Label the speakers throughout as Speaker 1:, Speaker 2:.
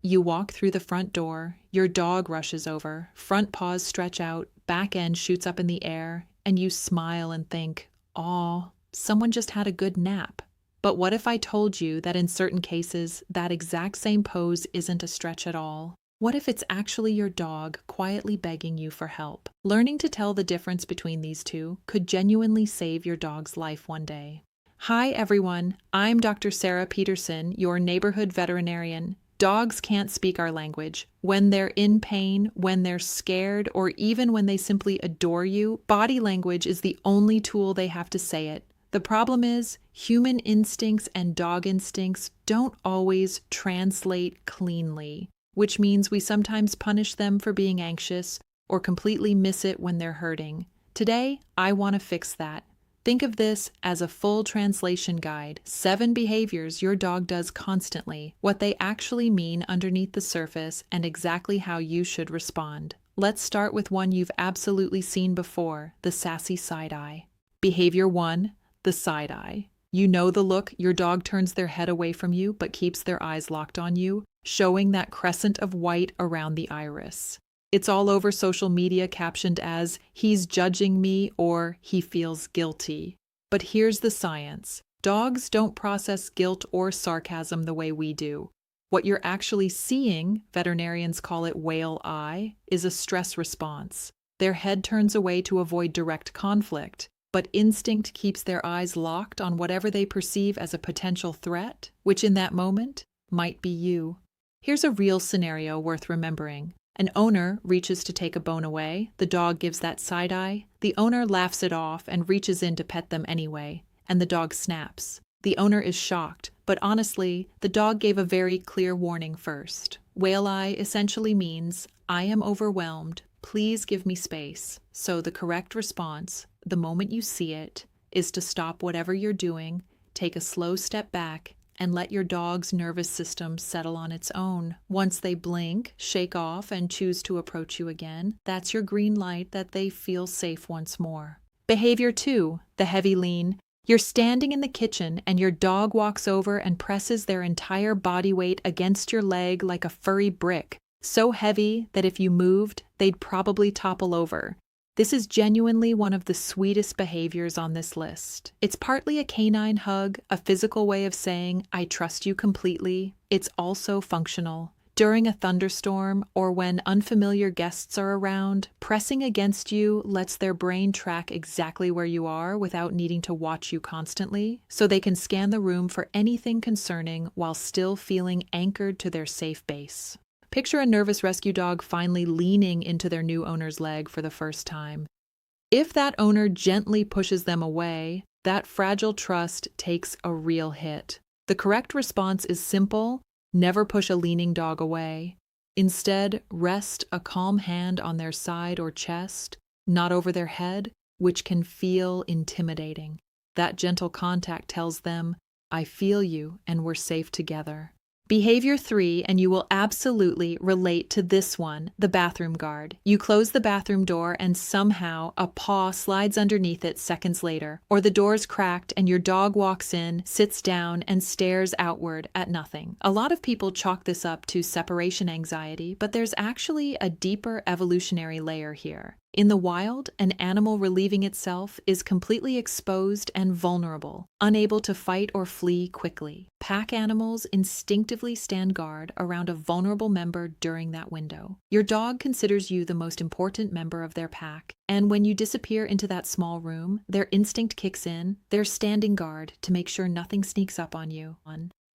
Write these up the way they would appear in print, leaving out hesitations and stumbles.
Speaker 1: You walk through the front door, your dog rushes over, front paws stretch out, back end shoots up in the air, and you smile and think, "Aw, someone just had a good nap." But what if I told you that in certain cases, that exact same pose isn't a stretch at all? What if it's actually your dog quietly begging you for help? Learning to tell the difference between these two could genuinely save your dog's life one day. Hi everyone, I'm Dr. Sarah Peterson, your neighborhood veterinarian. Dogs can't speak our language. When they're in pain, when they're scared, or even when they simply adore you, body language is the only tool they have to say it. The problem is, human instincts and dog instincts don't always translate cleanly, which means we sometimes punish them for being anxious or completely miss it when they're hurting. Today, I want to fix that. Think of this as a full translation guide, 7 behaviors your dog does constantly, what they actually mean underneath the surface, and exactly how you should respond. Let's start with one you've absolutely seen before, the sassy side eye. Behavior 1, the side eye. You know the look, your dog turns their head away from you but keeps their eyes locked on you, showing that crescent of white around the iris. It's all over social media captioned as, "He's judging me," or "He feels guilty." But here's the science. Dogs don't process guilt or sarcasm the way we do. What you're actually seeing, veterinarians call it whale eye, is a stress response. Their head turns away to avoid direct conflict, but instinct keeps their eyes locked on whatever they perceive as a potential threat, which in that moment might be you. Here's a real scenario worth remembering. An owner reaches to take a bone away, the dog gives that side eye, the owner laughs it off and reaches in to pet them anyway, and the dog snaps. The owner is shocked, but honestly, the dog gave a very clear warning first. Whale eye essentially means, "I am overwhelmed, please give me space." So the correct response, the moment you see it, is to stop whatever you're doing, take a slow step back, and let your dog's nervous system settle on its own. Once they blink, shake off, and choose to approach you again, that's your green light that they feel safe once more. Behavior 2, the heavy lean. You're standing in the kitchen and your dog walks over and presses their entire body weight against your leg like a furry brick, so heavy that if you moved, they'd probably topple over. This is genuinely one of the sweetest behaviors on this list. It's partly a canine hug, a physical way of saying, "I trust you completely." It's also functional. During a thunderstorm or when unfamiliar guests are around, pressing against you lets their brain track exactly where you are without needing to watch you constantly, so they can scan the room for anything concerning while still feeling anchored to their safe base. Picture a nervous rescue dog finally leaning into their new owner's leg for the first time. If that owner gently pushes them away, that fragile trust takes a real hit. The correct response is simple: never push a leaning dog away. Instead, rest a calm hand on their side or chest, not over their head, which can feel intimidating. That gentle contact tells them, "I feel you and we're safe together." Behavior 3, and you will absolutely relate to this one, the bathroom guard. You close the bathroom door and somehow a paw slides underneath it seconds later, or the door's cracked and your dog walks in, sits down, and stares outward at nothing. A lot of people chalk this up to separation anxiety, but there's actually a deeper evolutionary layer here. In the wild, an animal relieving itself is completely exposed and vulnerable, unable to fight or flee quickly. Pack animals instinctively stand guard around a vulnerable member during that window. Your dog considers you the most important member of their pack, and when you disappear into that small room, their instinct kicks in. They're standing guard to make sure nothing sneaks up on you.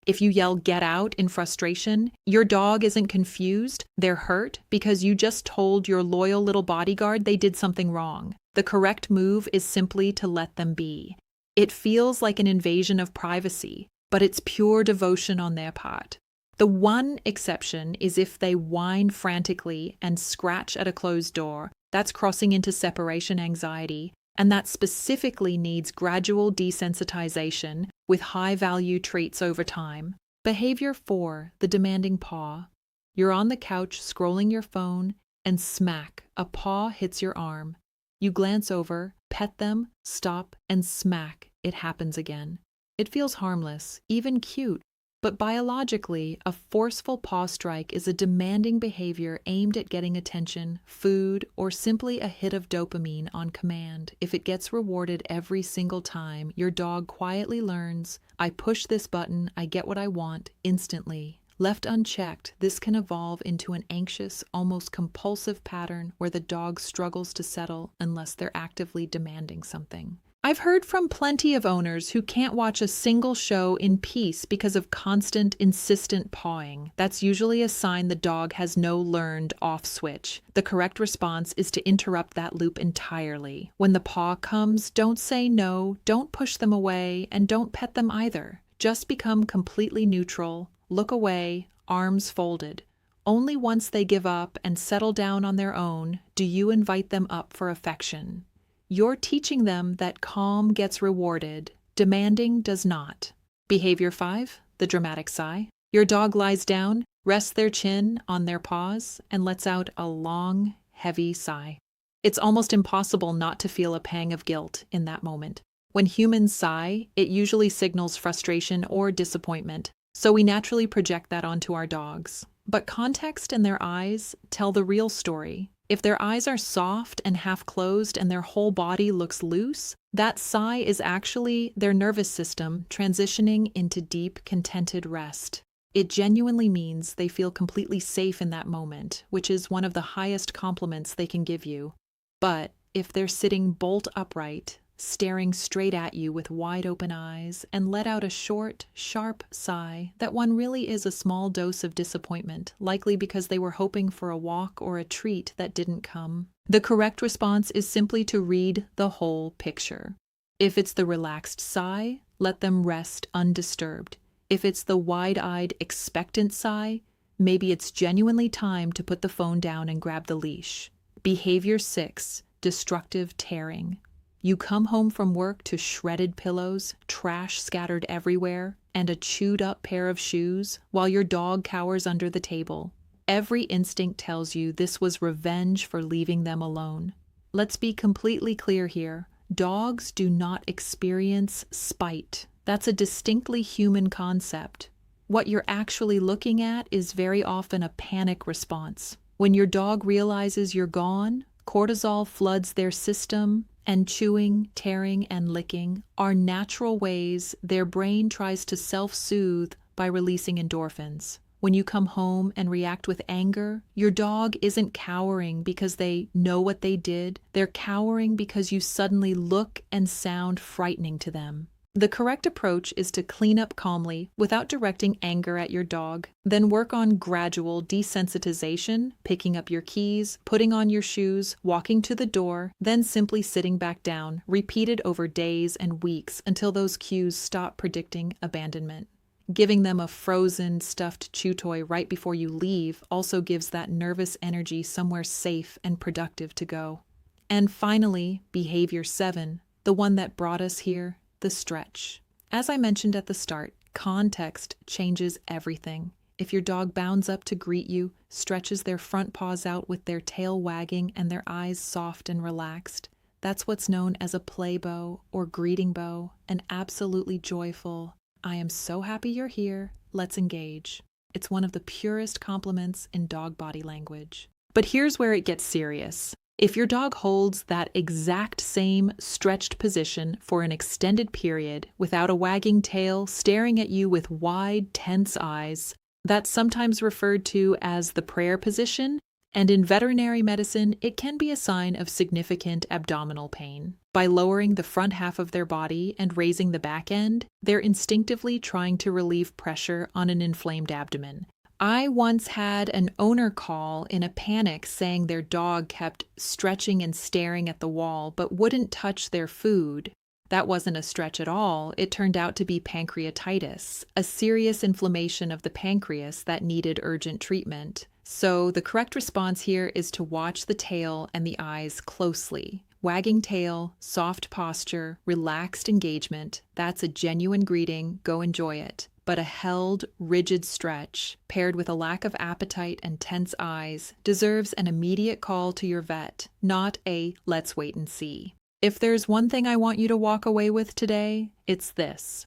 Speaker 1: If you yell "get out" in frustration, your dog isn't confused, they're hurt because you just told your loyal little bodyguard they did something wrong. The correct move is simply to let them be. It feels like an invasion of privacy, but it's pure devotion on their part. The one exception is if they whine frantically and scratch at a closed door. That's crossing into separation anxiety, and that specifically needs gradual desensitization with high-value treats over time. Behavior 4, the demanding paw. You're on the couch scrolling your phone, and smack, a paw hits your arm. You glance over, pet them, stop, and smack, it happens again. It feels harmless, even cute, But biologically, a forceful paw strike is a demanding behavior aimed at getting attention, food, or simply a hit of dopamine on command. If it gets rewarded every single time, your dog quietly learns, I push this button, I get what I want, instantly. Left unchecked, this can evolve into an anxious, almost compulsive pattern where the dog struggles to settle unless they're actively demanding something. I've heard from plenty of owners who can't watch a single show in peace because of constant, insistent pawing. That's usually a sign the dog has no learned off switch. The correct response is to interrupt that loop entirely. When the paw comes, don't say no, don't push them away, and don't pet them either. Just become completely neutral, look away, arms folded. Only once they give up and settle down on their own do you invite them up for affection. You're teaching them that calm gets rewarded, demanding does not. Behavior 5, the dramatic sigh. Your dog lies down, rests their chin on their paws, and lets out a long, heavy sigh. It's almost impossible not to feel a pang of guilt in that moment. When humans sigh, it usually signals frustration or disappointment, so we naturally project that onto our dogs. But context and their eyes tell the real story. If their eyes are soft and half closed and their whole body looks loose, that sigh is actually their nervous system transitioning into deep, contented rest. It genuinely means they feel completely safe in that moment, which is one of the highest compliments they can give you. But if they're sitting bolt upright, staring straight at you with wide open eyes, and let out a short, sharp sigh, that one really is a small dose of disappointment, likely because they were hoping for a walk or a treat that didn't come. The correct response is simply to read the whole picture. If it's the relaxed sigh, let them rest undisturbed. If it's the wide-eyed, expectant sigh, maybe it's genuinely time to put the phone down and grab the leash. Behavior 6, destructive tearing. You come home from work to shredded pillows, trash scattered everywhere, and a chewed-up pair of shoes while your dog cowers under the table. Every instinct tells you this was revenge for leaving them alone. Let's be completely clear here. Dogs do not experience spite. That's a distinctly human concept. What you're actually looking at is very often a panic response. When your dog realizes you're gone, cortisol floods their system, and chewing, tearing, and licking are natural ways their brain tries to self-soothe by releasing endorphins. When you come home and react with anger, your dog isn't cowering because they know what they did. They're cowering because you suddenly look and sound frightening to them. The correct approach is to clean up calmly without directing anger at your dog. Then work on gradual desensitization, picking up your keys, putting on your shoes, walking to the door, then simply sitting back down, repeated over days and weeks until those cues stop predicting abandonment. Giving them a frozen, stuffed chew toy right before you leave also gives that nervous energy somewhere safe and productive to go. And finally, behavior 7, the one that brought us here, the stretch. As I mentioned at the start, context changes everything. If your dog bounds up to greet you, stretches their front paws out with their tail wagging and their eyes soft and relaxed, that's what's known as a play bow or greeting bow, an absolutely joyful, I am so happy you're here, let's engage. It's one of the purest compliments in dog body language. But here's where it gets serious. If your dog holds that exact same stretched position for an extended period without a wagging tail, staring at you with wide, tense eyes, that's sometimes referred to as the prayer position, and in veterinary medicine, it can be a sign of significant abdominal pain. By lowering the front half of their body and raising the back end, they're instinctively trying to relieve pressure on an inflamed abdomen. I once had an owner call in a panic saying their dog kept stretching and staring at the wall but wouldn't touch their food. That wasn't a stretch at all. It turned out to be pancreatitis, a serious inflammation of the pancreas that needed urgent treatment. So the correct response here is to watch the tail and the eyes closely. Wagging tail, soft posture, relaxed engagement, that's a genuine greeting, go enjoy it. But a held, rigid stretch, paired with a lack of appetite and tense eyes, deserves an immediate call to your vet, not a let's wait and see. If there's one thing I want you to walk away with today, it's this.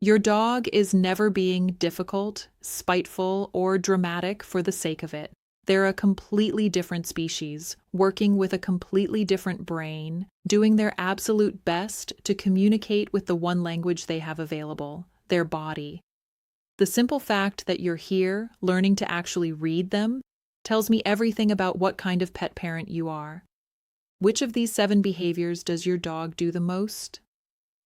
Speaker 1: Your dog is never being difficult, spiteful, or dramatic for the sake of it. They're a completely different species, working with a completely different brain, doing their absolute best to communicate with the one language they have available, their body. The simple fact that you're here, learning to actually read them, tells me everything about what kind of pet parent you are. Which of these 7 behaviors does your dog do the most?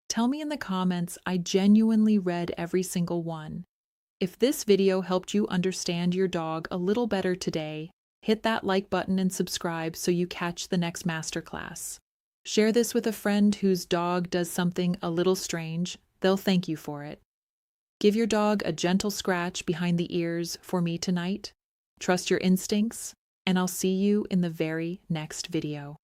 Speaker 1: Tell me in the comments. I genuinely read every single one. If this video helped you understand your dog a little better today, hit that like button and subscribe so you catch the next masterclass. Share this with a friend whose dog does something a little strange. They'll thank you for it. Give your dog a gentle scratch behind the ears for me tonight. Trust your instincts, and I'll see you in the very next video.